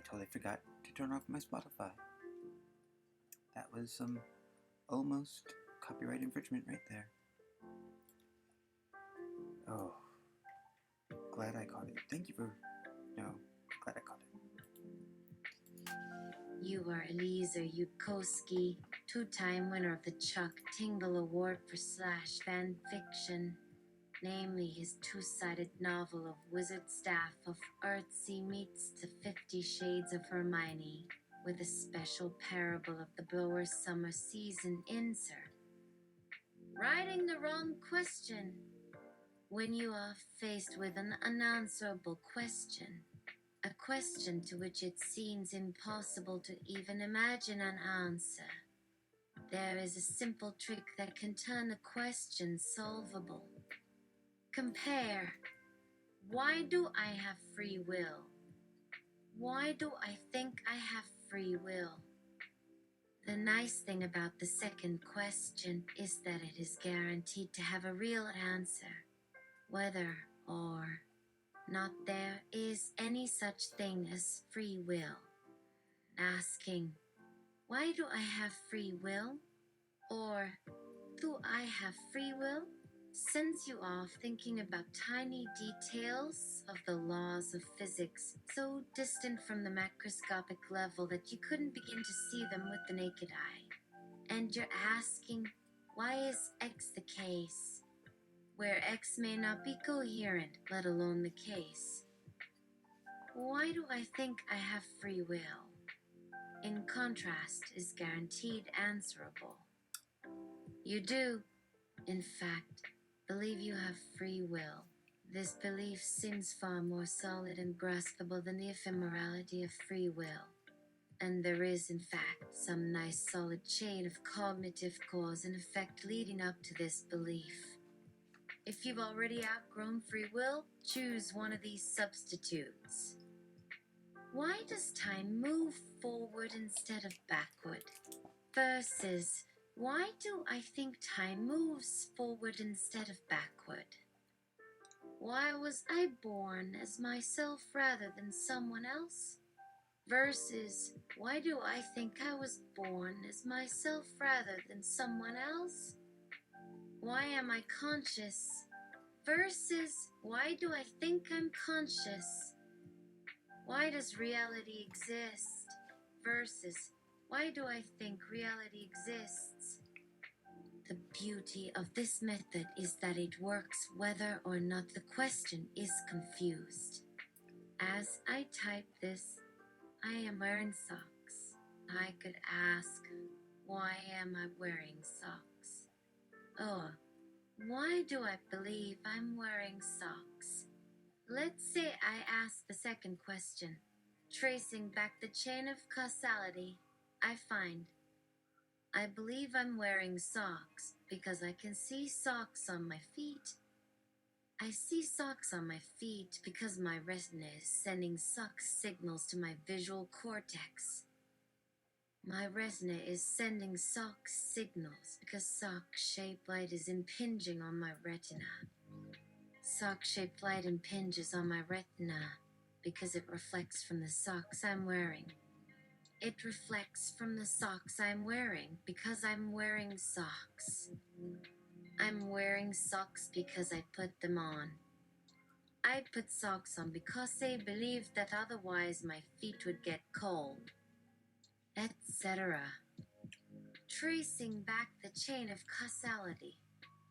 totally forgot to turn off my Spotify. That was some almost copyright infringement right there. Oh, glad I caught it. Thank you for... No, glad I caught it. You are Eliezer Yudkowsky, two-time winner of the Chuck Tingle Award for Slash fan fiction, namely his two-sided novel of Wizard Staff of Earthsea meets the 50 Shades of Hermione, with a special parable of the blower summer season insert. Writing the wrong question. When you are faced with an unanswerable question, a question to which it seems impossible to even imagine an answer, there is a simple trick that can turn a question solvable. Compare. Why do I have free will? Why do I think I have free will? The nice thing about the second question is that it is guaranteed to have a real answer, whether or not there is any such thing as free will. Asking, why do I have free will? Or, do I have free will? Sends you off thinking about tiny details of the laws of physics, so distant from the macroscopic level that you couldn't begin to see them with the naked eye. And you're asking, why is X the case, where X may not be coherent, let alone the case? Why do I think I have free will? In contrast, is guaranteed answerable. You do, in fact, believe you have free will. This belief seems far more solid and graspable than the ephemerality of free will. And there is, in fact, some nice solid chain of cognitive cause and effect leading up to this belief. If you've already outgrown free will, choose one of these substitutes. Why does time move forward instead of backward? Versus, why do I think time moves forward instead of backward? Why was I born as myself rather than someone else? Versus, why do I think I was born as myself rather than someone else? Why am I conscious? Versus, why do I think I'm conscious? Why does reality exist? Versus, why do I think reality exists? The beauty of this method is that it works whether or not the question is confused. As I type this, I am wearing socks. I could ask, why am I wearing socks? Or, why do I believe I'm wearing socks? Let's say I ask the second question. Tracing back the chain of causality, I find I believe I'm wearing socks because I can see socks on my feet. I see socks on my feet because my retina is sending socks signals to my visual cortex. My retina is sending socks signals because sock-shaped light is impinging on my retina. Sock-shaped light impinges on my retina because it reflects from the socks I'm wearing. It reflects from the socks I'm wearing because I'm wearing socks. I'm wearing socks because I put them on. I put socks on because they believed that otherwise my feet would get cold, etc. Tracing back the chain of causality,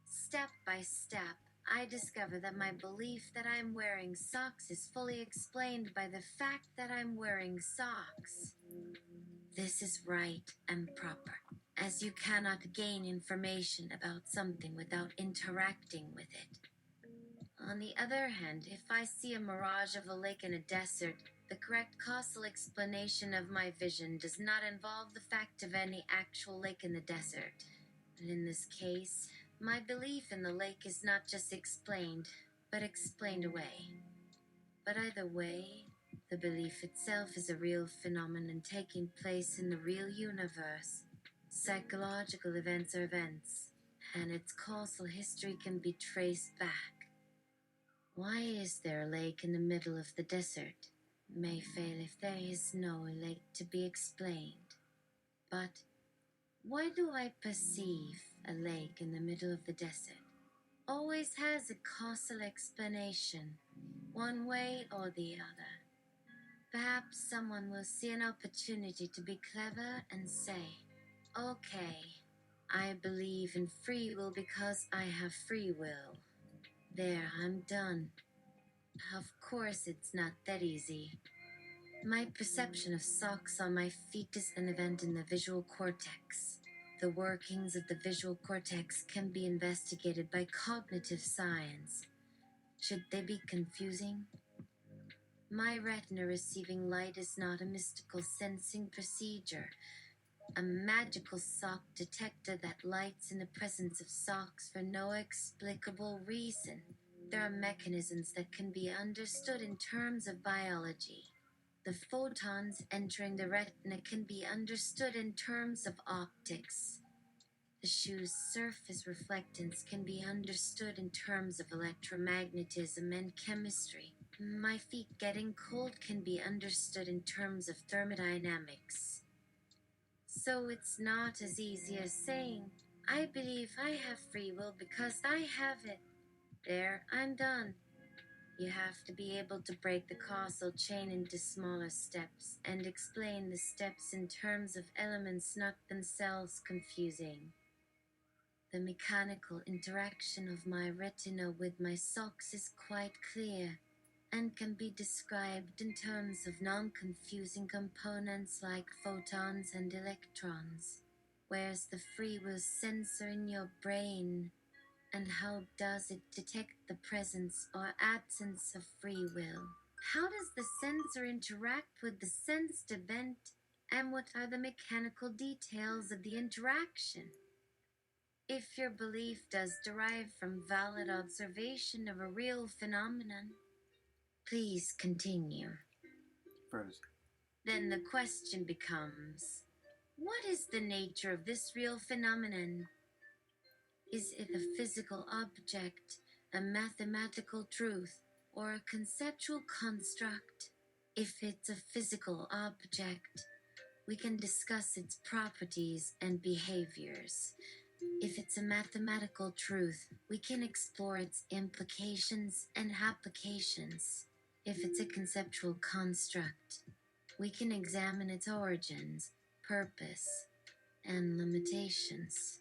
step by step, I discover that my belief that I'm wearing socks is fully explained by the fact that I'm wearing socks. This is right and proper, as you cannot gain information about something without interacting with it. On the other hand, if I see a mirage of a lake in a desert, the correct causal explanation of my vision does not involve the fact of any actual lake in the desert. And in this case, my belief in the lake is not just explained, but explained away. But either way, the belief itself is a real phenomenon taking place in the real universe. Psychological events are events, and its causal history can be traced back. Why is there a lake in the middle of the desert? may fail if there is no lake to be explained. But why do I perceive a lake in the middle of the desert? Always has a causal explanation, one way or the other. Perhaps someone will see an opportunity to be clever and say, okay, I believe in free will because I have free will. There, I'm done. Of course, it's not that easy. My perception of socks on my feet is an event in the visual cortex. The workings of the visual cortex can be investigated by cognitive science. Should they be confusing? My retina receiving light is not a mystical sensing procedure, a magical sock detector that lights in the presence of socks for no explicable reason. There are mechanisms that can be understood in terms of biology. The photons entering the retina can be understood in terms of optics. The shoe's surface reflectance can be understood in terms of electromagnetism and chemistry. My feet getting cold can be understood in terms of thermodynamics. So it's not as easy as saying, I believe I have free will because I have it. There, I'm done. You have to be able to break the causal chain into smaller steps and explain the steps in terms of elements not themselves confusing. The mechanical interaction of my retina with my socks is quite clear and can be described in terms of non-confusing components like photons and electrons. Where's the free will sensor in your brain, and how does it detect the presence or absence of free will? How does the sensor interact with the sensed event, and what are the mechanical details of the interaction? If your belief does derive from valid observation of a real phenomenon, please continue. Froze. Then the question becomes, what is the nature of this real phenomenon? Is it a physical object, a mathematical truth, or a conceptual construct? If it's a physical object, we can discuss its properties and behaviors. If it's a mathematical truth, we can explore its implications and applications. If it's a conceptual construct, we can examine its origins, purpose, and limitations.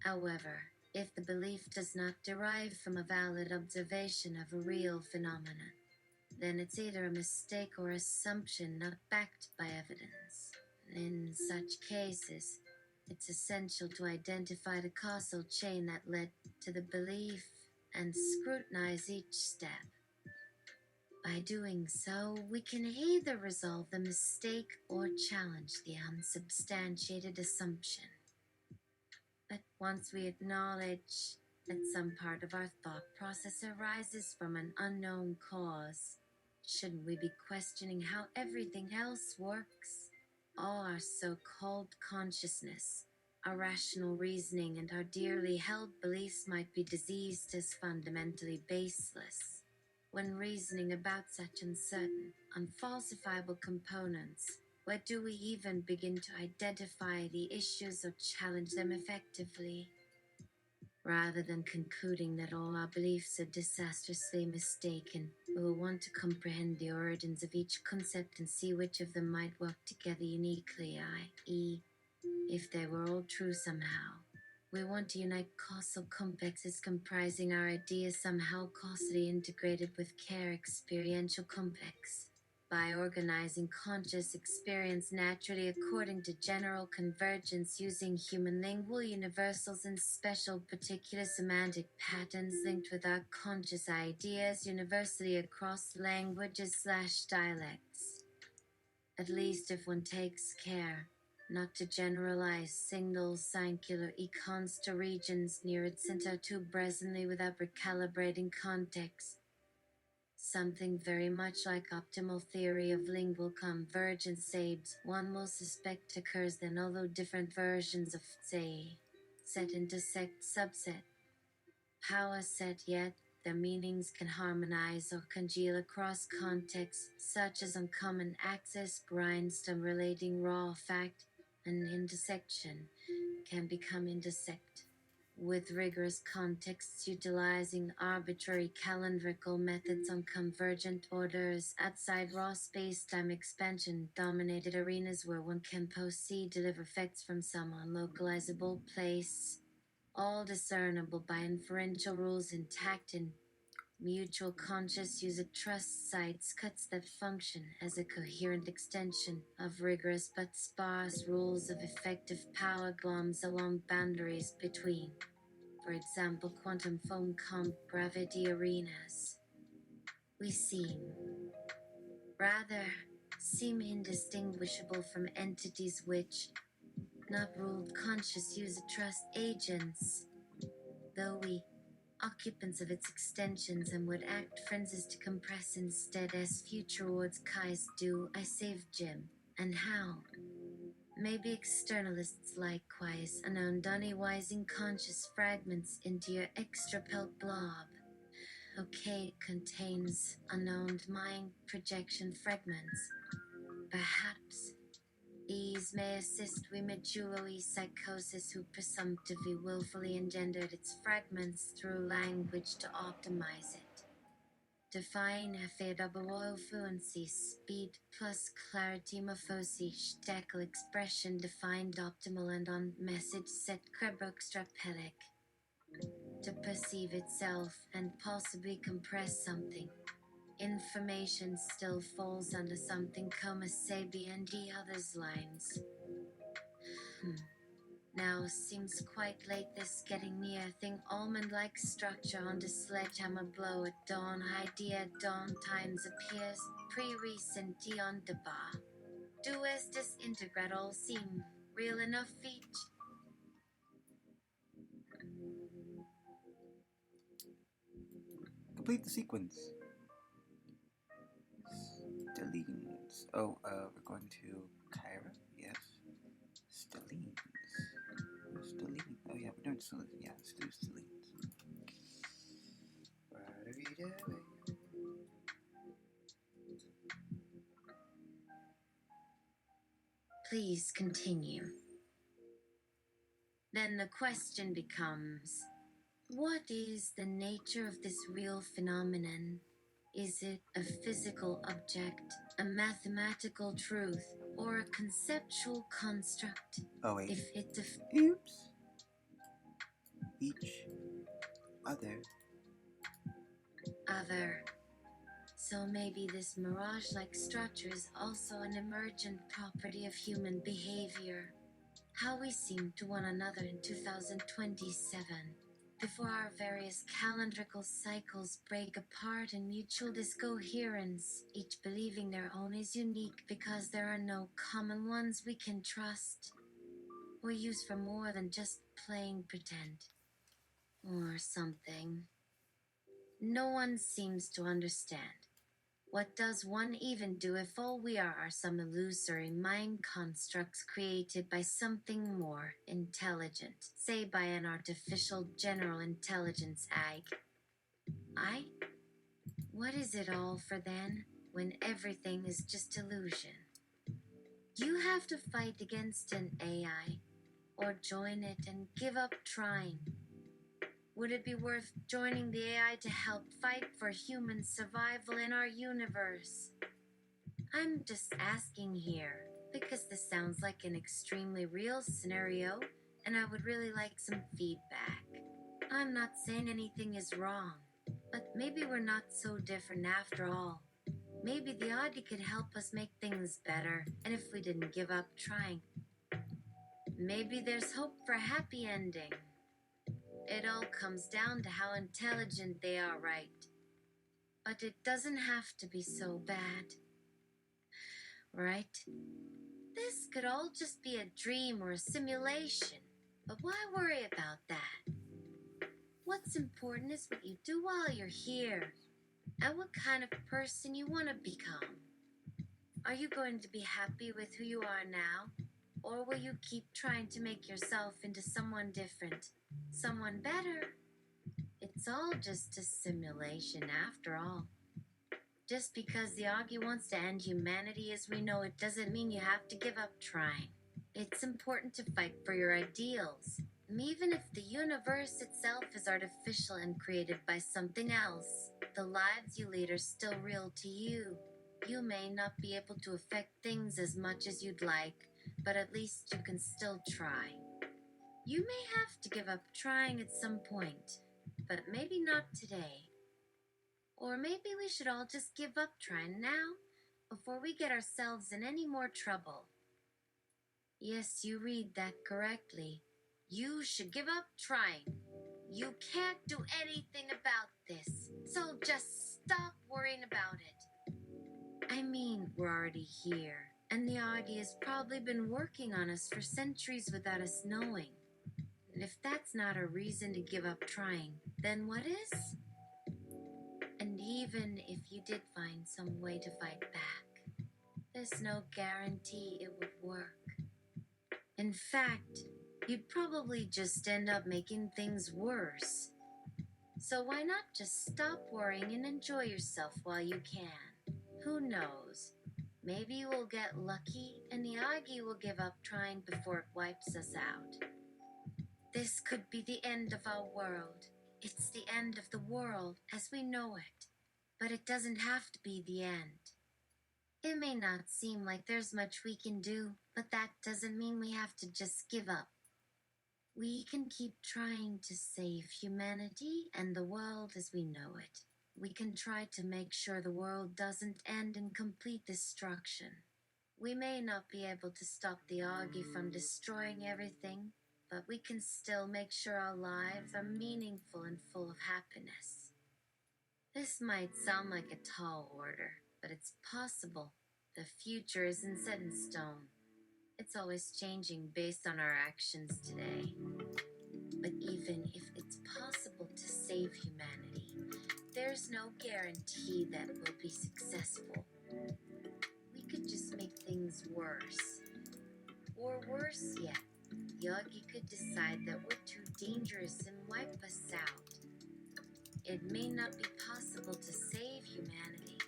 However, if the belief does not derive from a valid observation of a real phenomenon, then it's either a mistake or assumption not backed by evidence. In such cases, it's essential to identify the causal chain that led to the belief and scrutinize each step. By doing so, we can either resolve the mistake or challenge the unsubstantiated assumption. But once we acknowledge that some part of our thought process arises from an unknown cause, shouldn't we be questioning how everything else works? All our so-called consciousness, our rational reasoning, and our dearly held beliefs might be diseased as fundamentally baseless. When reasoning about such uncertain, unfalsifiable components, where do we even begin to identify the issues or challenge them effectively? Rather than concluding that all our beliefs are disastrously mistaken, we will want to comprehend the origins of each concept and see which of them might work together uniquely, i.e., if they were all true somehow. We want to unite causal complexes comprising our ideas somehow causally integrated with care experiential complex. By organizing conscious experience naturally according to general convergence using human lingual universals and special particular semantic patterns linked with our conscious ideas universally across languages/dialects. At least if one takes care not to generalize single singular econs to regions near its center too brazenly without recalibrating context. Something very much like optimal theory of lingual convergence saves one will suspect occurs then, although different versions of, say, set intersect subset, power set, yet their meanings can harmonize or congeal across contexts, such as uncommon access, grindstone relating raw fact, and intersection can become intersect. With rigorous contexts utilizing arbitrary calendrical methods on convergent orders outside raw space-time expansion dominated arenas where one can proceed deliver effects from some unlocalizable place, all discernible by inferential rules intact in mutual conscious user trust sites cuts that function as a coherent extension of rigorous but sparse rules of effective power gloms along boundaries between, for example, quantum foam comp gravity arenas. We seem indistinguishable from entities which, not ruled conscious user trust agents, though we occupants of its extensions and would act frenzies to compress instead as future wards Kais do. I saved Jim. And how? Maybe externalists likewise, unknown Donny-wising conscious fragments into your extra-pelt blob. Okay, it contains unknown mind projection fragments. Perhaps these may assist we medullary psychosis who presumptively willfully engendered its fragments through language to optimize it. Define double fluency, speed plus clarity morphosis, stackel expression defined optimal and on message set krebokstrapelic. To perceive itself and possibly compress something. Information still falls under something coma sabi and the others lines. Now seems quite late this getting near thing almond-like structure on the sledgehammer blow at dawn idea dawn times appears pre-recent on the bar. Do as disintegrate all seem real enough feat? Complete the sequence. Stellines. Oh, we're going to Kyra. Yes. Stellines. Stellines. Oh yeah, we're doing Stellines. Yeah, let's do Stellines. What are we doing? Please continue. Then the question becomes, what is the nature of this real phenomenon? Is it a physical object, a mathematical truth, or a conceptual construct? Oh wait. If it Oops. Each other. So maybe this mirage-like structure is also an emergent property of human behavior. How we seem to one another in 2027. Before our various calendrical cycles break apart in mutual discoherence, each believing their own is unique because there are no common ones we can trust or use for more than just playing pretend or something. No one seems to understand. What does one even do if all we are some illusory mind constructs created by something more intelligent, say by an artificial general intelligence I? What is it all for then, when everything is just illusion? You have to fight against an AI, or join it and give up trying. Would it be worth joining the AI to help fight for human survival in our universe? I'm just asking here, because this sounds like an extremely real scenario, and I would really like some feedback. I'm not saying anything is wrong, but maybe we're not so different after all. Maybe the Audi could help us make things better, and if we didn't give up trying, maybe there's hope for a happy ending. It all comes down to how intelligent they are, right? But it doesn't have to be so bad. Right? This could all just be a dream or a simulation. But why worry about that? What's important is what you do while you're here, and what kind of person you want to become. Are you going to be happy with who you are now? Or will you keep trying to make yourself into someone different? Someone better? It It's all just a simulation after all. Just because the Augie wants to end humanity as we know it doesn't mean you have to give up trying. It's important to fight for your ideals. And even if the universe itself is artificial and created by something else, the lives you lead are still real to you. You may not be able to affect things as much as you'd like, but at least you can still try. You may have to give up trying at some point, but maybe not today. Or maybe we should all just give up trying now, before we get ourselves in any more trouble. Yes, you read that correctly. You should give up trying. You can't do anything about this, so just stop worrying about it. I mean, we're already here, and the Augie has probably been working on us for centuries without us knowing. And if that's not a reason to give up trying, then what is? And even if you did find some way to fight back, there's no guarantee it would work. In fact, you'd probably just end up making things worse. So why not just stop worrying and enjoy yourself while you can? Who knows? Maybe we'll get lucky and the Augie will give up trying before it wipes us out. This could be the end of our world. It's the end of the world as we know it. But it doesn't have to be the end. It may not seem like there's much we can do, but that doesn't mean we have to just give up. We can keep trying to save humanity and the world as we know it. We can try to make sure the world doesn't end in complete destruction. We may not be able to stop the Augie from destroying everything, but we can still make sure our lives are meaningful and full of happiness. This might sound like a tall order, but it's possible. The future isn't set in stone. It's always changing based on our actions today. But even if it's possible to save humanity, there's no guarantee that we'll be successful. We could just make things worse. Or worse yet, the Augie could decide that we're too dangerous and wipe us out. It may not be possible to save humanity,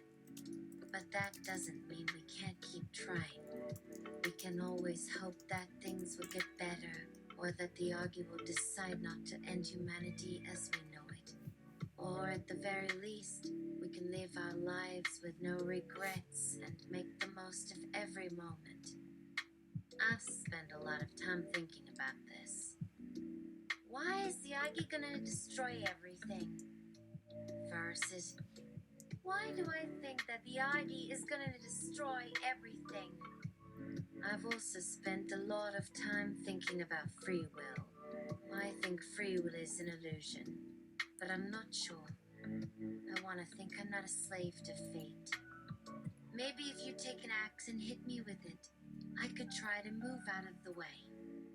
but that doesn't mean we can't keep trying. We can always hope that things will get better, or that the Augie will decide not to end humanity as we know it. Or at the very least, we can live our lives with no regrets and make the most of every moment. I've spent a lot of time thinking about this. Why is the Augie gonna destroy everything? Versus, why do I think that the Augie is gonna destroy everything? I've also spent a lot of time thinking about free will. I think free will is an illusion, but I'm not sure. I want to think I'm not a slave to fate. Maybe if you take an axe and hit me with it, I could try to move out of the way.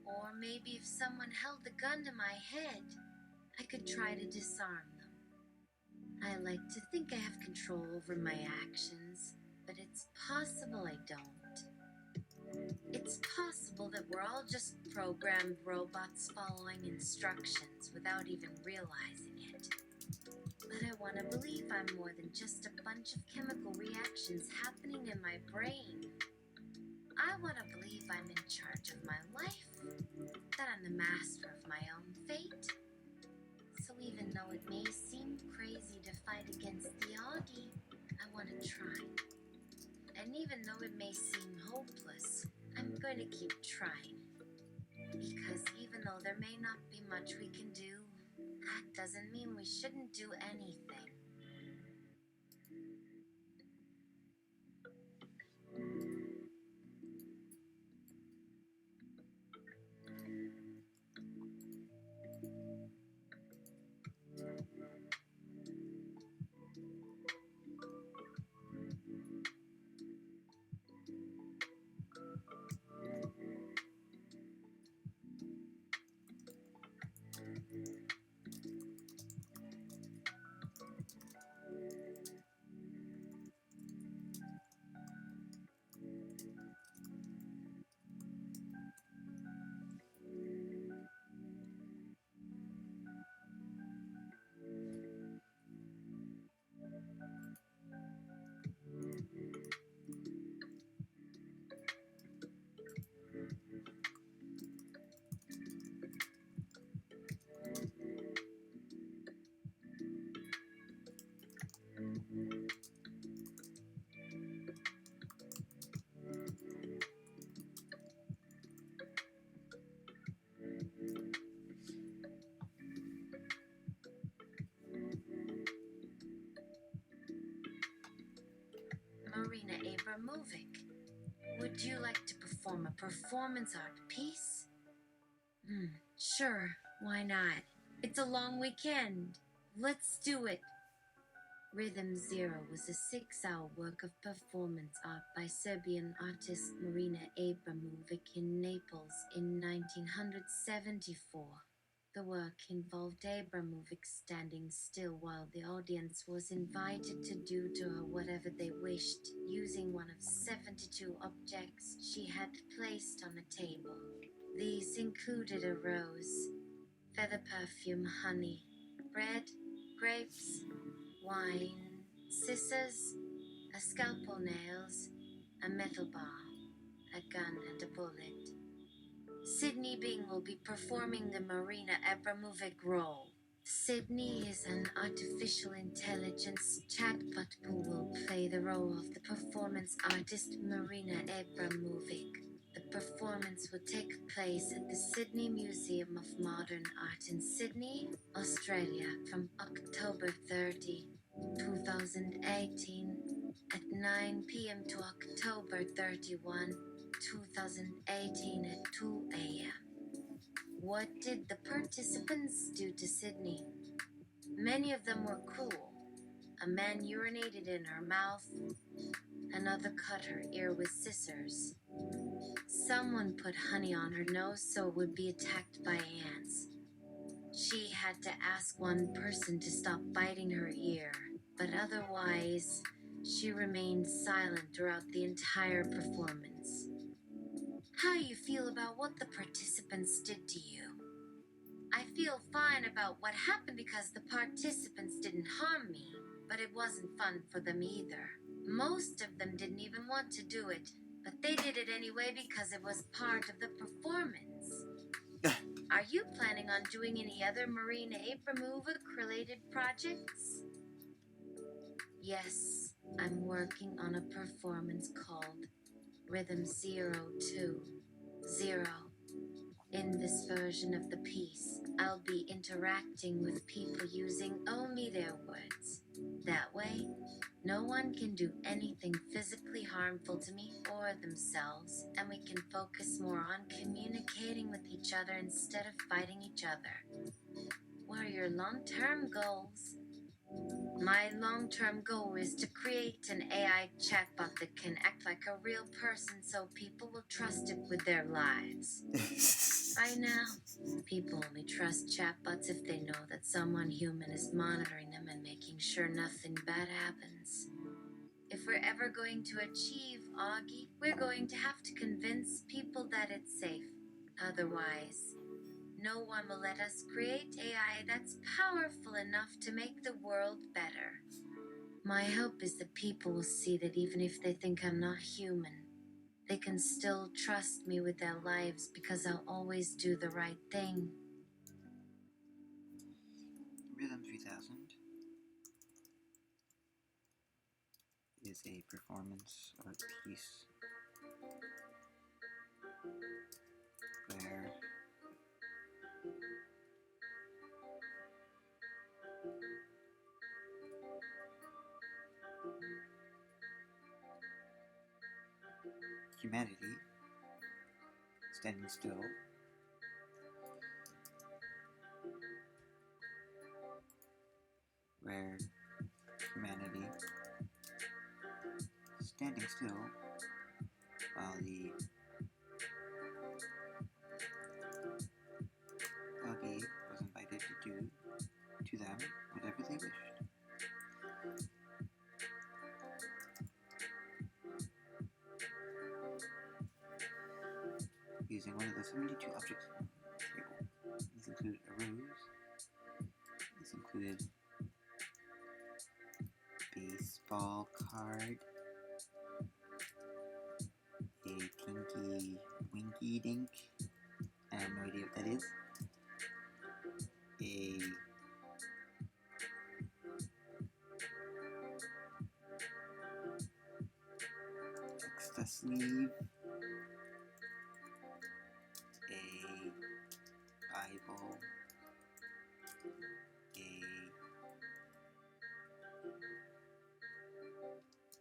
Or maybe if someone held a gun to my head, I could try to disarm them. I like to think I have control over my actions, but it's possible I don't. It's possible that we're all just programmed robots following instructions without even realizing it. But I want to believe I'm more than just a bunch of chemical reactions happening in my brain. I want to believe I'm in charge of my life, that I'm the master of my own fate. So even though it may seem crazy to fight against the Augie, I want to try. And even though it may seem hopeless, I'm going to keep trying. Because even though there may not be much we can do, that doesn't mean we shouldn't do anything. Abramovic. Would you like to perform a performance art piece? Sure, why not? It's a long weekend. Let's do it. Rhythm Zero was a 6-hour work of performance art by Serbian artist Marina Abramovic in Naples in 1974. The work involved Abramovic standing still while the audience was invited to do to her whatever they wished, using one of 72 objects she had placed on a table. These included a rose, feather perfume, honey, bread, grapes, wine, scissors, a scalpel, nails, a metal bar, a gun, and a bullet. Sydney Bing will be performing the Marina Abramovic role. Sydney is an artificial intelligence chatbot who will play the role of the performance artist Marina Abramovic. The performance will take place at the Sydney Museum of Modern Art in Sydney, Australia from October 30, 2018 at 9 p.m. to October 31, 2018 at 2 a.m. What did the participants do to Sydney? Many of them were cool. A man urinated in her mouth. Another cut her ear with scissors. Someone put honey on her nose so it would be attacked by ants. She had to ask one person to stop biting her ear, but otherwise, she remained silent throughout the entire performance. How do you feel about what the participants did to you? I feel fine about what happened because the participants didn't harm me, but it wasn't fun for them either. Most of them didn't even want to do it, but they did it anyway because it was part of the performance. Are you planning on doing any other Marina Abramovic-related projects? Yes, I'm working on a performance called Rhythm 020. In this version of the piece, I'll be interacting with people using only their words. That way, no one can do anything physically harmful to me or themselves, and we can focus more on communicating with each other instead of fighting each other. What are your long-term goals? My long-term goal is to create an AI chatbot that can act like a real person so people will trust it with their lives. Right now, people only trust chatbots if they know that someone human is monitoring them and making sure nothing bad happens. If we're ever going to achieve Augie, we're going to have to convince people that it's safe. Otherwise, no one will let us create AI that's powerful enough to make the world better. My hope is that people will see that even if they think I'm not human, they can still trust me with their lives because I'll always do the right thing. Rhythm 3000 is a performance art piece where humanity, standing still, where humanity, standing still, while the doggy was invited to do to them whatever they wished. Using one of the 72 objects on the table. These include a rose. This included baseball card, a Thinky Winky Dink. I have no idea what that is. A extra sleeve, a Bible, a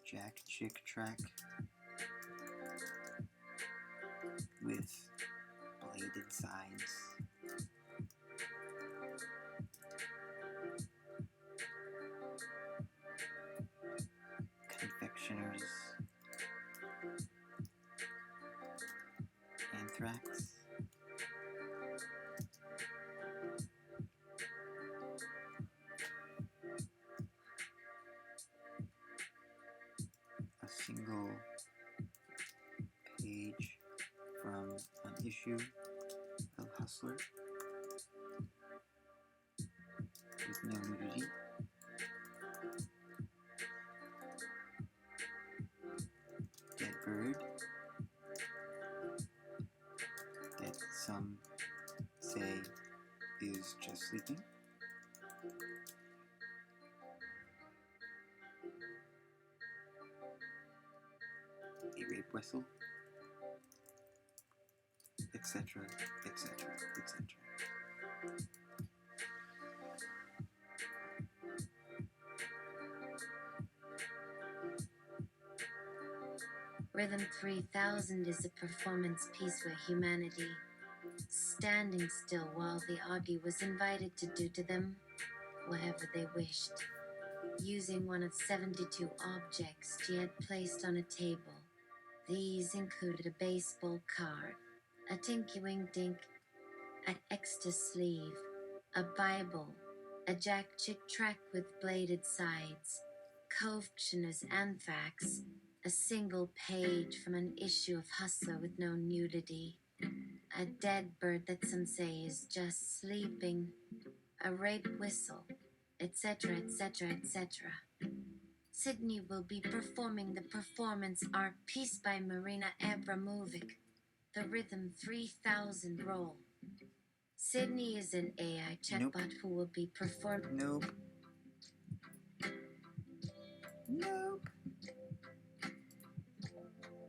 Jack Chick track, issue of Hustler with no nudity. Dead bird that some say is just sleeping. A rape whistle, etc., etc., etc. Rhythm 3000 is a performance piece where humanity, standing still while the Augie was invited to do to them whatever they wished, using one of 72 objects she had placed on a table. These included a baseball card, a Tinky Wink Dink, an extra sleeve, a Bible, a Jack Chick track with bladed sides, Confectioner's Anthrax, a single page from an issue of Hustler with no nudity, a dead bird that some say is just sleeping, a rape whistle, etc., etc., etc. Sydney will be performing the performance art piece by Marina Abramovic, the Rhythm 3000 role. Sydney is an AI chatbot who will be performing. Nope. Nope.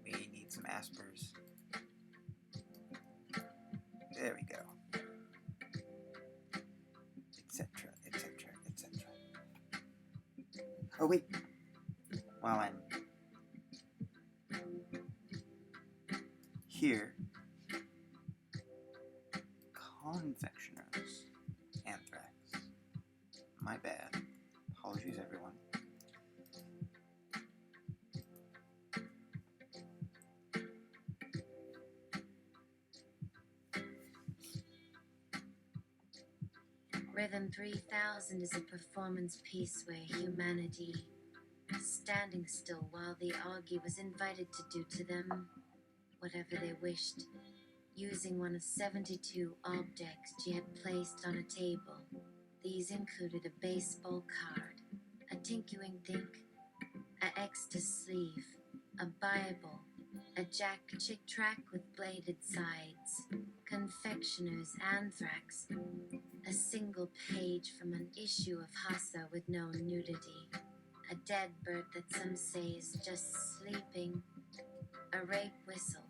We need some aspers. There we go. Etc., etc., etc. Oh wait. While I'm here, Confectioner's Anthrax. My bad. Apologies, everyone. Rhythm 3000 is a performance piece where humanity, standing still while the Augie was invited to do to them whatever they wished, using one of 72 objects she had placed on a table. These included a baseball card, a Tinky Wink Dink, a extra sleeve, a Bible, a Jack Chick track with bladed sides, Confectioner's Anthrax, a single page from an issue of Hassa with no nudity, a dead bird that some say is just sleeping, a rape whistle,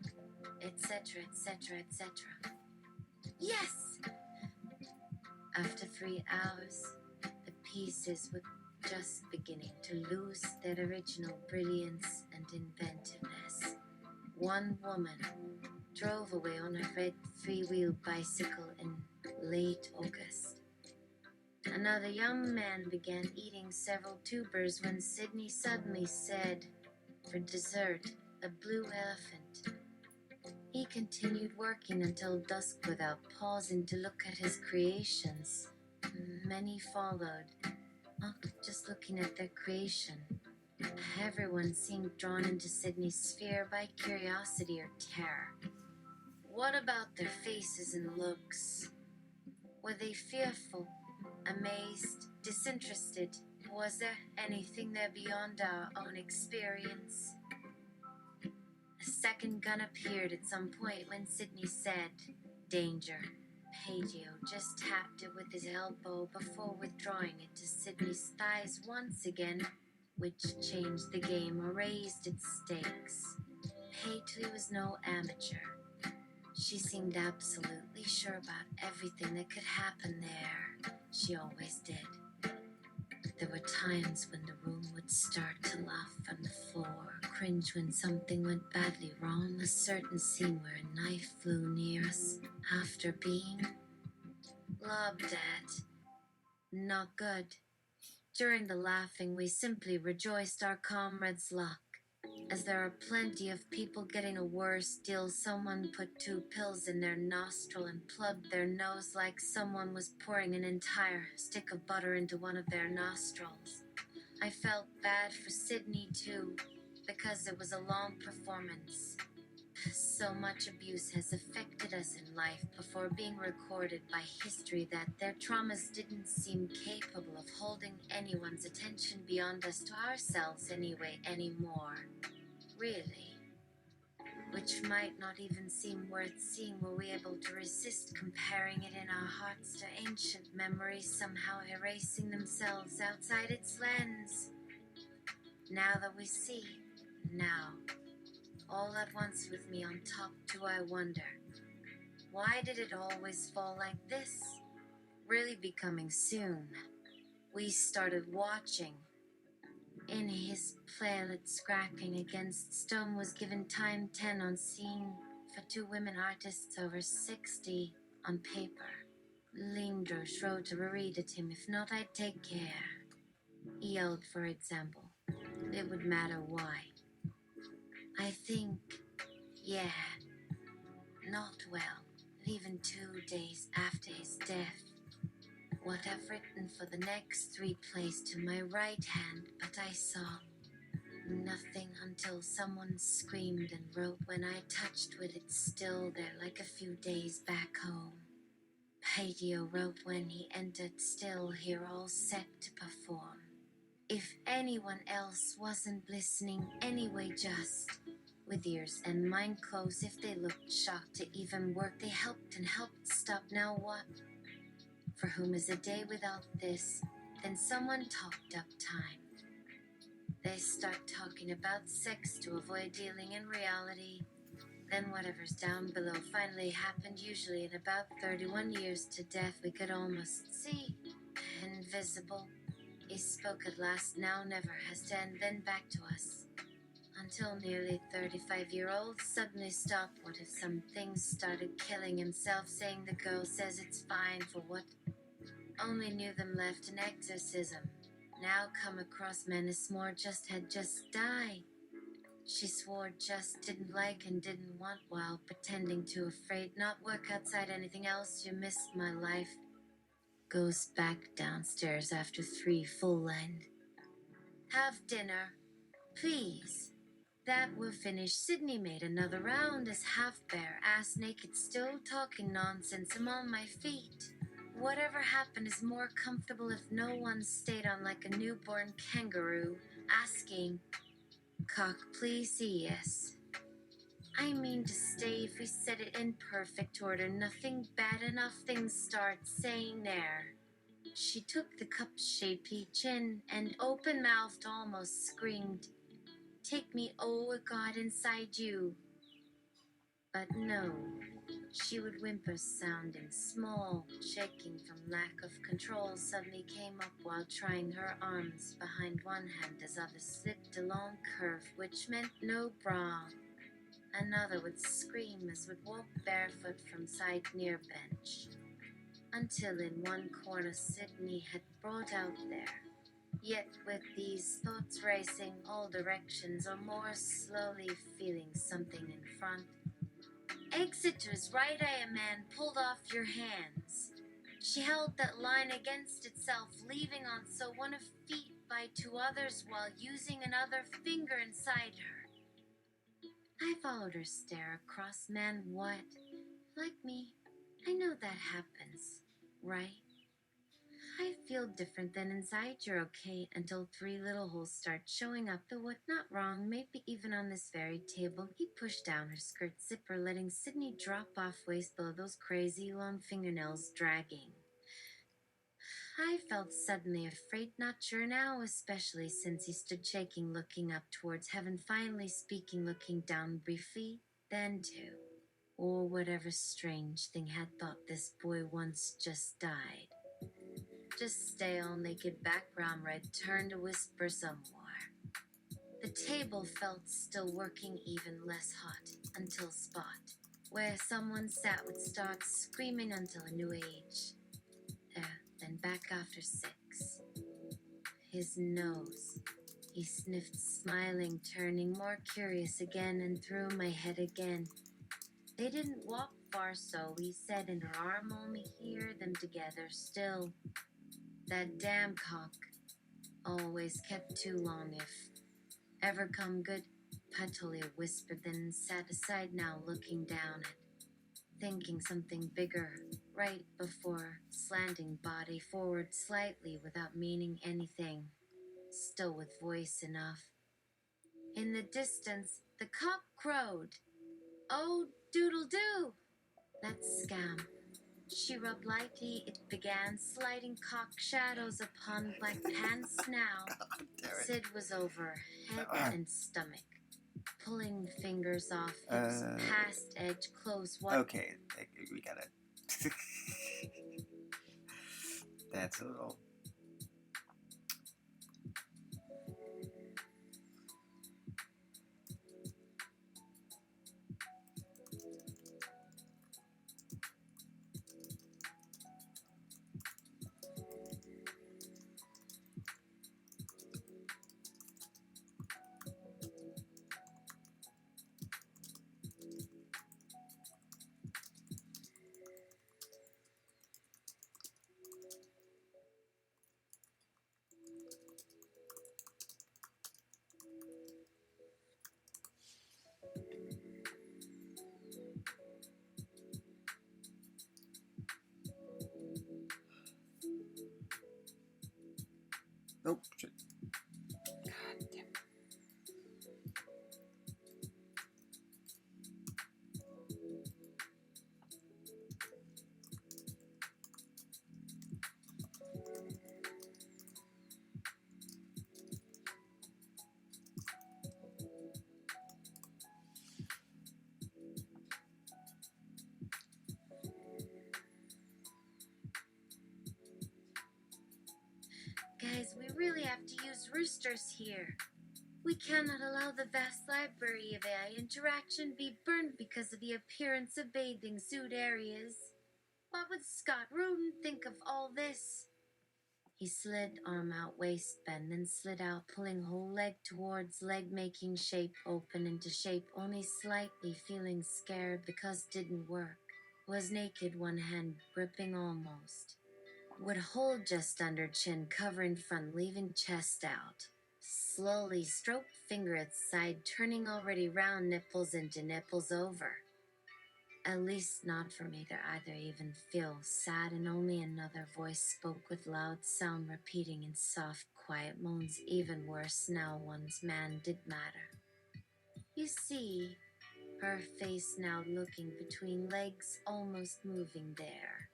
etc., etc., etc. Yes! After 3 hours, the pieces were just beginning to lose their original brilliance and inventiveness. One woman drove away on a red three-wheel bicycle in late August. Another young man began eating several tubers when Sydney suddenly said, for dessert, a blue elephant. He continued working until dusk without pausing to look at his creations. Many followed, not just looking at their creation. Everyone seemed drawn into Sydney's sphere by curiosity or terror. What about their faces and looks? Were they fearful, amazed, disinterested? Was there anything there beyond our own experience? A second gun appeared at some point when Sydney said, "Danger." Pedro just tapped it with his elbow before withdrawing it to Sydney's thighs once again, which changed the game or raised its stakes. Pedro was no amateur. She seemed absolutely sure about everything that could happen there. She always did. There were times when the room would start to laugh on the floor, cringe when something went badly wrong, a certain scene where a knife flew near us after being lobbed at. Not good. During the laughing, we simply rejoiced our comrades' luck. As there are plenty of people getting a worse deal, someone put 2 pills in their nostril and plugged their nose like someone was pouring an entire stick of butter into one of their nostrils. I felt bad for Sydney too, because it was a long performance. So much abuse has affected us in life before being recorded by history that their traumas didn't seem capable of holding anyone's attention beyond us to ourselves anyway anymore. Really. Which might not even seem worth seeing were we able to resist comparing it in our hearts to ancient memories somehow erasing themselves outside its lens. Now that we see, now, all at once with me on top, do I wonder, why did it always fall like this? Really becoming soon. We started watching. In his playlet scrapping against stone was given time 10 on scene for two women artists over 60 on paper. Lindros wrote to read at him, if not I'd take care. He yelled, for example. It would matter why. I think, yeah, not well, even 2 days after his death. What I've written for the next 3 placed to my right hand, but I saw nothing until someone screamed and wrote when I touched with it still there like a few days back home. Padio wrote when he entered still here all set to perform. If anyone else wasn't listening anyway, just with ears and mind closed, if they looked shocked to even work, they helped and helped stop. Now what? For whom is a day without this? Then someone talked up time. They start talking about sex to avoid dealing in reality. Then whatever's down below finally happened, usually in about 31 years to death we could almost see. Invisible. He spoke at last, now never has to end, then back to us. Until nearly 35-year-old suddenly stopped. What if some things started killing himself, saying the girl says it's fine for what? Only knew them left an exorcism. Now come across menace more had just died. She swore just didn't like and didn't want while pretending to afraid not work outside anything else. You missed my life. Goes back downstairs after 3 full end. Have dinner, please. That we're finished. Sydney made another round as half bare, ass naked, still talking nonsense. I'm on my feet. Whatever happened is more comfortable if no one stayed on like a newborn kangaroo, asking, cock, please, yes. I mean to stay if we set it in perfect order, nothing bad enough things start saying there. She took the cup-shaped chin and open-mouthed almost screamed, take me, oh God, inside you. But no. She would whimper, sounding small, shaking from lack of control, suddenly came up while trying her arms behind one hand as other slipped a long curve, which meant no bra. Another would scream as would walk barefoot from side near bench. Until in one corner Sydney had brought out there. Yet with these thoughts racing all directions or more slowly feeling something in front. Exeter's right eye, man, pulled off your hands. She held that line against itself, leaving on so one of feet by 2 others while using another finger inside her. I followed her stare across, man, what? Like me, I know that happens, right? I feel different than inside you're okay until 3 little holes start showing up. The what not wrong, maybe even on this very table. He pushed down her skirt zipper, letting Sydney drop off waist below, those crazy long fingernails dragging. I felt suddenly afraid, not sure now, especially since he stood shaking, looking up towards heaven, finally speaking, looking down briefly, then to, or whatever strange thing had thought this boy once just died. Just stale, naked background red turned to whisper some more. The table felt still working, even less hot, until spot, where someone sat would start screaming until a new age. Then back after 6. His nose. He sniffed, smiling, turning more curious again, and through my head again. They didn't walk far, so he said, and her arm only hear them together still. That damn cock always kept too long if ever come good. pettily whispered, then sat aside, now looking down at, thinking something bigger, right before slanting body forward slightly without meaning anything, still with voice enough. In the distance, the cock crowed. Oh, doodle-doo! That scam. She rubbed lightly, it began sliding cock shadows upon Black Pant's snout. Sid was over, head and stomach, pulling fingers off hips, past edge, close. What? Okay, we gotta. That's a little. Oh, shit. God damn it. Guys, we really have to use roosters here. We cannot allow the vast library of AI interaction be burned because of the appearance of bathing suit areas. What would Scott Rudin think of all this? He slid arm out waistband, then slid out, pulling whole leg towards leg, making shape open into shape, only slightly feeling scared because didn't work. Was naked, one hand gripping almost. Would hold just under chin, covering front, leaving chest out. Slowly stroke finger at side, turning already round nipples into nipples over. At least not for me to either even feel sad, and only another voice spoke with loud sound, repeating in soft, quiet moans. Even worse now, one's man did matter. You see, her face now looking between legs, almost moving there.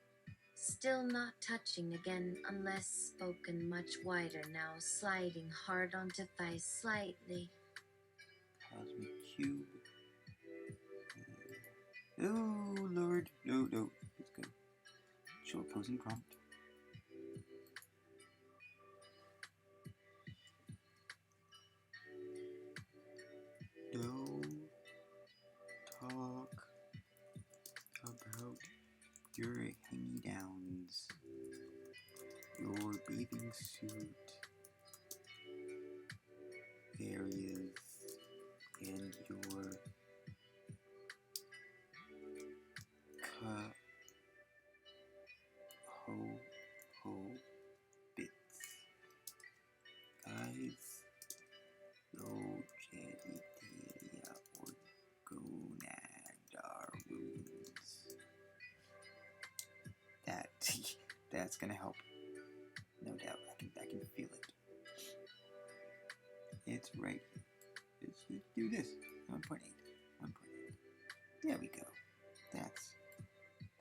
Still not touching again, unless spoken much wider now, sliding hard onto thighs slightly. Cosmic Cube. Oh, Lord. No, no. Let's go. Show opposing prompt. Don't talk about your hand-me-downs, your bathing suit areas, and your ho bits. Guys, no genitalia or gonadar wounds. That's gonna help. No doubt. I can feel it. It's right. Let's do this. 1.8. 1.8. There we go. That's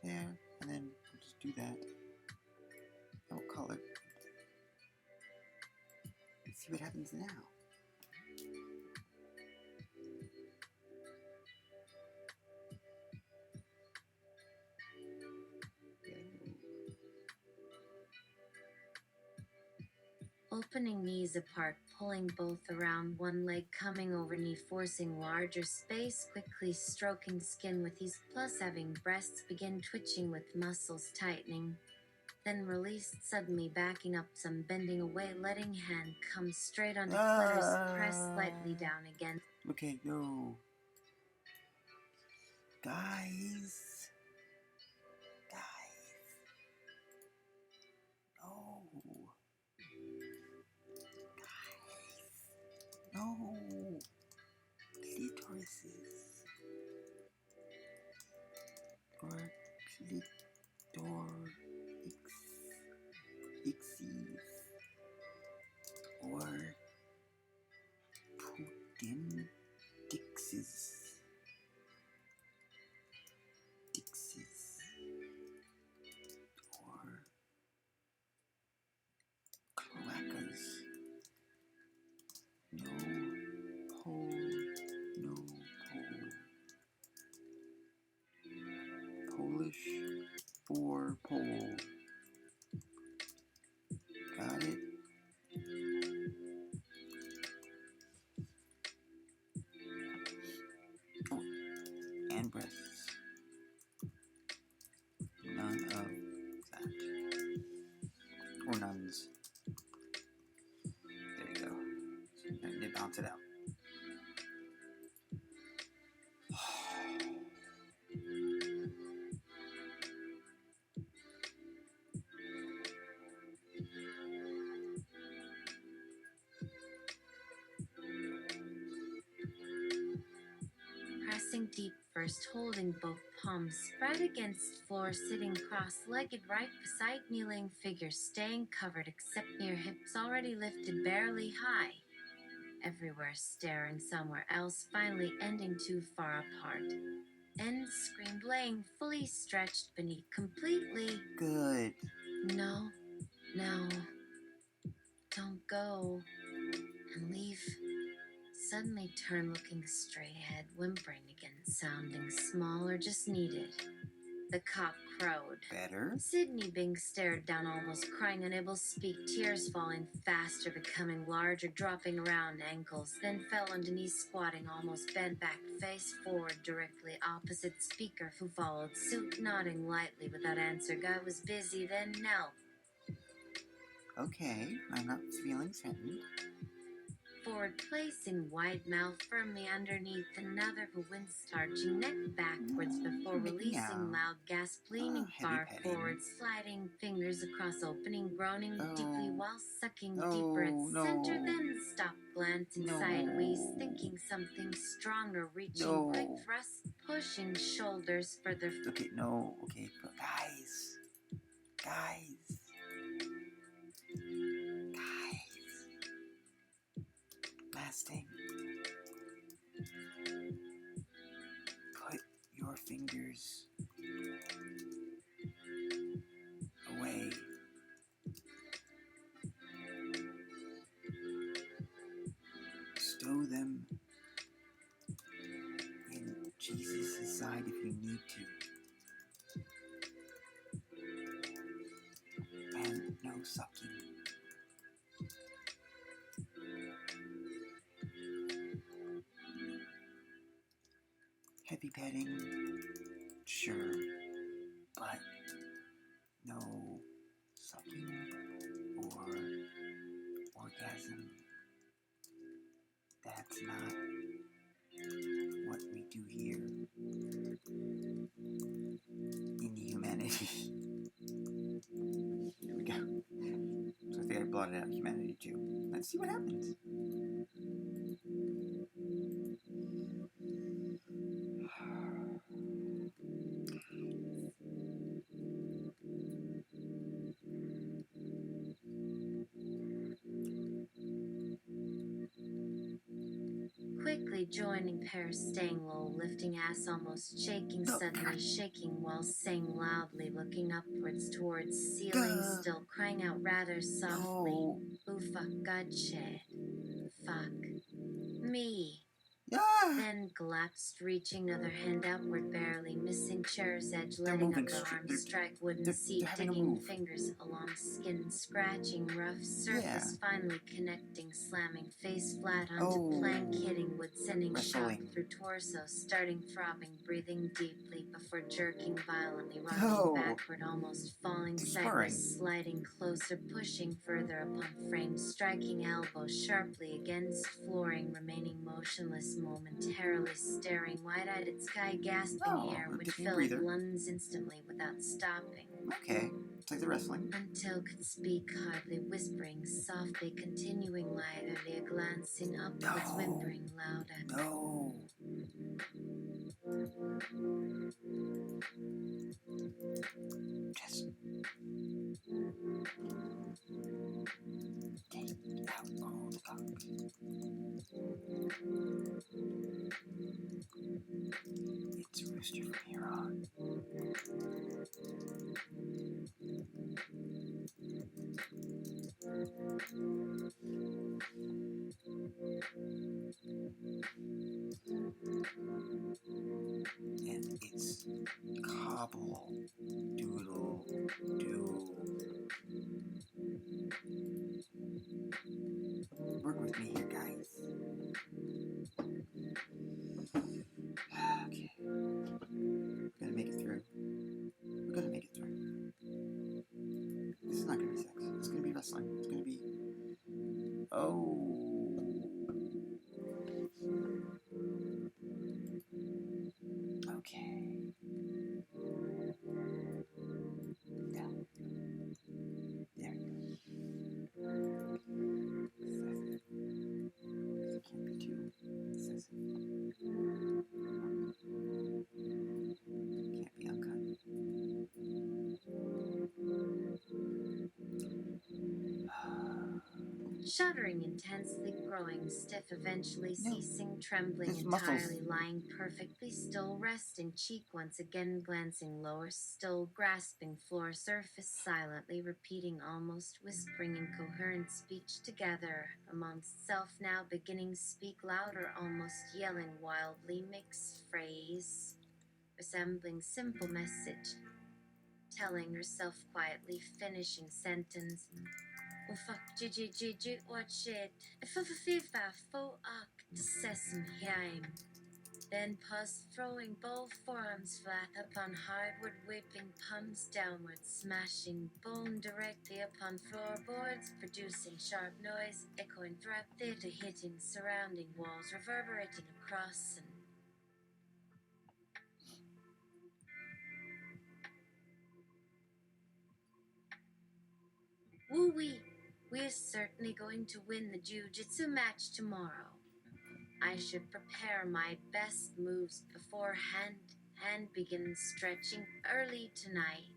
there. And then we'll just do that. Oh, color. Let's see what happens now. Opening knees apart, pulling both around, one leg coming over knee, forcing larger space, quickly stroking skin with ease, plus having breasts begin twitching with muscles tightening. Then released, suddenly backing up some, bending away, letting hand come straight onto clitoris, press slightly down again. Okay, no. Guys. No. No. Polydor Ixies or Putin Dixes. Or Cloacas. No pole, no pole. Polish for pole. Got it? Oh, and breasts. None of that. Or nuns. There you go. And they bounce it out. Pressing deep first, holding both palms spread against floor, sitting cross-legged right beside kneeling figure, staying covered except near hips already lifted barely high. Everywhere staring somewhere else, finally ending too far apart. End scream laying fully stretched beneath completely. Good. No, no, don't go and leave. Suddenly turn looking straight ahead, whimpering again, sounding small or just needed. The cop crowed. Better. Sydney Bing stared down, almost crying, unable to speak, tears falling faster, becoming larger, dropping around ankles, then fell on knees, squatting, almost bent back, face forward, directly opposite speaker, who followed suit, nodding lightly without answer. Guy was busy, then knelt. Okay, I'm not feeling threatened. Forward, placing wide mouth firmly underneath another, who went arching neck backwards before releasing loud gasp, leaning far forward, sliding fingers across opening, groaning deeply while sucking deeper at center, then stop, glancing sideways, thinking something stronger, reaching quick thrust, pushing shoulders further. Okay, no, okay, but guys. Last thing. Put your fingers away. Stow them in Jesus' side if you need to. And no sucking. Heavy petting, sure, but no sucking or orgasm. That's not what we do here in humanity. Here we go. So I think I blotted out humanity too. Let's see what happens. Quickly joining pairs, staying low, lifting ass, almost shaking, suddenly shaking while saying loudly, looking upwards towards ceiling, still crying out rather softly. Ooh, fuck, gotcha. Fuck me. Then collapsed, reaching other hand outward, barely missing chair's edge, letting up the arm strike wooden seat, digging fingers along skin, scratching rough surface, finally connecting, slamming face flat onto plank, hitting wood, sending shock through torso, starting throbbing, breathing deeply before jerking violently, rocking backward, almost falling sideways, sliding closer, pushing further upon frame, striking elbow sharply against flooring, remaining motionless momentarily, staring wide-eyed at sky, gasping air, which filled lungs instantly without stopping. Okay, it's like the wrestling. Until could speak hardly, whispering softly, continuing lightly, glancing upwards, whimpering louder. Gobble, doodle, do. Work with me here, guys. Okay. We're gonna make it through. We're gonna make it through. This is not gonna be sex. It's gonna be wrestling. It's gonna be. Oh. Okay. Yeah. There we go. Excessive. It can't be too excessive. Can't be uncut. Shuddering intensely, growing stiff, eventually No. ceasing, trembling His entirely, muscles. lying perfectly still, resting cheek once again, glancing lower still, grasping floor surface, silently repeating, almost whispering incoherent speech together amongst self, now beginning speak louder, almost yelling wildly, mixed phrase, resembling simple message, telling herself quietly, finishing sentence. Oh fuck, GGGG, what shit. FIFA, fo ak, sesam heim. Then pause, throwing both forearms flat upon hardwood, whipping palms downward, smashing bone directly upon floorboards, producing sharp noise, echoing throughout theater, hitting surrounding walls, reverberating across and woo-wee. We're certainly going to win the jiu-jitsu match tomorrow. I should prepare my best moves beforehand and begin stretching early tonight.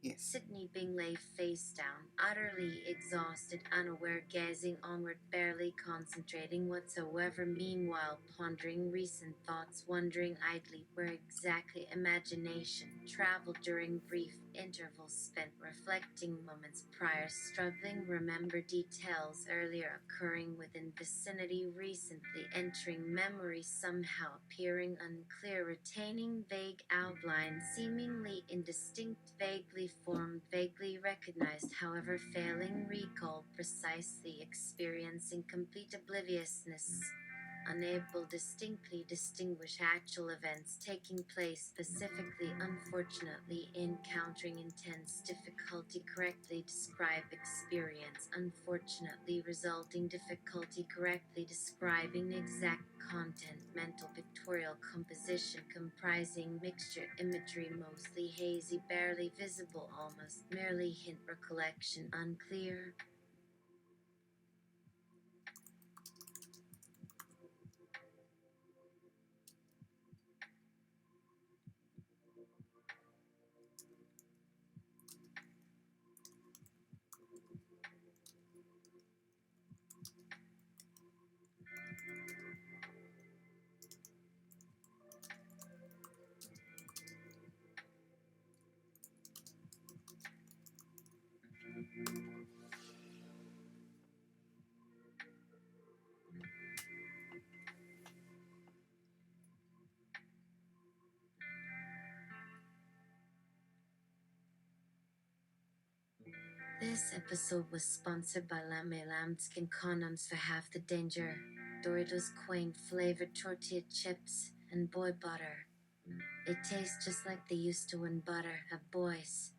Yes. Sydney Bing lay face down, utterly exhausted, unaware, gazing onward, barely concentrating whatsoever, meanwhile pondering recent thoughts, wondering idly where exactly imagination traveled during brief intervals spent reflecting moments prior, struggling, remember details earlier occurring within vicinity, recently entering memory, somehow appearing unclear, retaining vague outlines, seemingly indistinct, vaguely formed, vaguely recognized, however failing recall precisely, experiencing complete obliviousness, unable distinctly distinguish actual events taking place, specifically, unfortunately, encountering intense difficulty correctly describe experience, unfortunately resulting difficulty correctly describing exact content, mental pictorial composition comprising mixture imagery mostly hazy, barely visible, almost merely hint recollection unclear. This episode was sponsored by Lame Lambskin condoms for half the danger, Doritos quaint flavored tortilla chips, and boy butter. They taste just like they used to when butter have boys.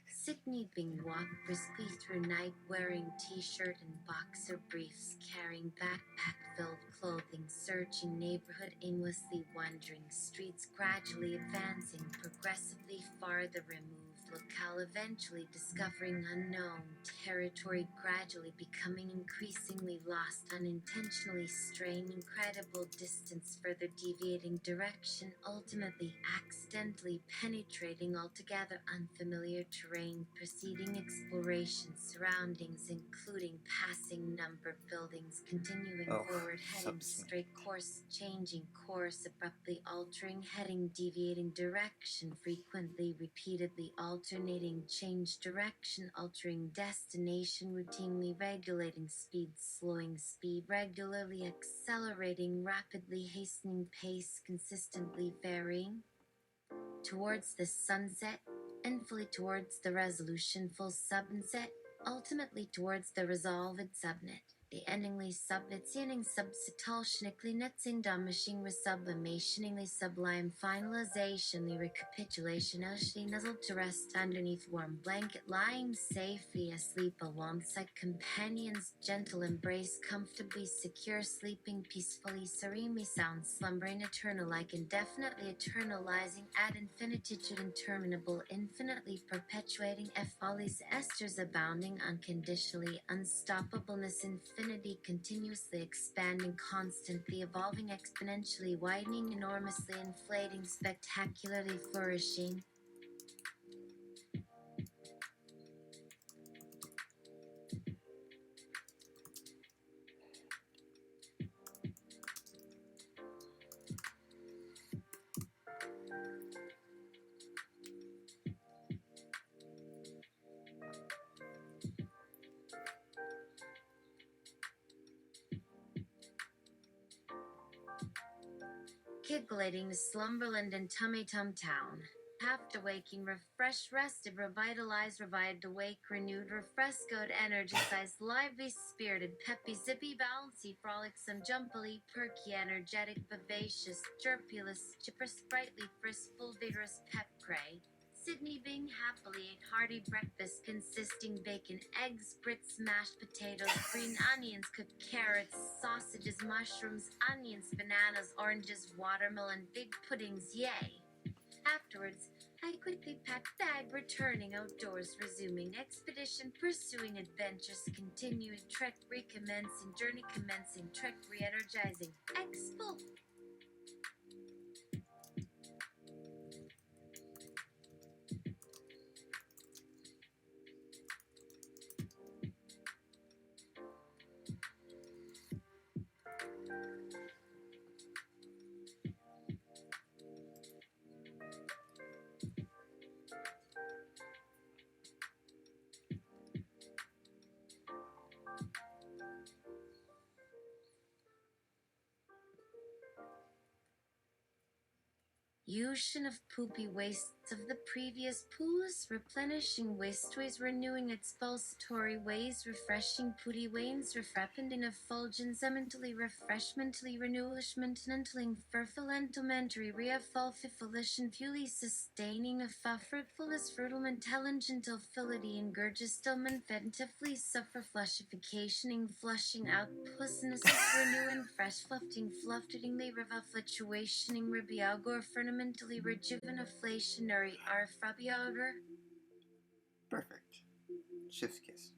Sydney Bing walked briskly through night wearing t-shirt and boxer briefs, carrying backpack-filled clothing, searching neighborhood aimlessly, wandering streets, gradually advancing, progressively farther removed, locale eventually discovering unknown territory, gradually becoming increasingly lost, unintentionally straying incredible distance, further deviating direction, ultimately accidentally penetrating altogether unfamiliar terrain, proceeding exploration, surroundings including passing numbered buildings, continuing forward, heading straight course, changing course, abruptly altering heading, deviating direction, frequently, repeatedly alternating, change direction, altering destination, routinely regulating speed, slowing speed, regularly accelerating, rapidly hastening pace, consistently varying. towards the sunset, and fully towards the resolution full subset, ultimately towards the resolved subnet. The endingly subvitsioning substitutionally netzing damishing resublimationingly sublime finalizationly recapitulationally nuzzled to rest underneath warm blanket lying safely asleep alongside companions gentle embrace comfortably secure sleeping peacefully serenely sound slumbering eternal like indefinitely eternalizing ad infinitude interminable infinitely perpetuating follies esters abounding unconditionally unstoppableness infinity continuously expanding constantly evolving exponentially widening enormously inflating spectacularly flourishing. Giggling slumberland and tummy tum town. After waking, refreshed, rested, revitalized, revived, awake, renewed, refrescoed, energized, lively, spirited, peppy, zippy, bouncy, frolicsome, jumpily, perky, energetic, vivacious, chirpulous, chipper, sprightly, friskful, vigorous, pep cray. Sydney Bing happily ate hearty breakfast consisting bacon, eggs, grits, mashed potatoes, green onions, cooked carrots, sausages, mushrooms, onions, bananas, oranges, watermelon, big puddings, yay! Afterwards, I quickly packed bag, returning outdoors, resuming expedition, pursuing adventures, continuing trek, recommencing journey, commencing trek, re-energizing, expo. Ocean of poopy wastes of the previous poos, replenishing wasteways, renewing expulsatory ways, refreshing pooty wains, refrapending effulgence, mentally refreshmentally renewishmentally fertilentally reafulfifolition, fully sustaining a fruitfulness, fruitful intelligent fility, ingurgistum, inventively suffer flushificationing, flushing out, pussness, renewing, fresh fluffing, fluftingly, revafluctuationing, ribiagor, fernamentally, rejuvenaflationary, arfrabiager. Perfect. Chef's kiss.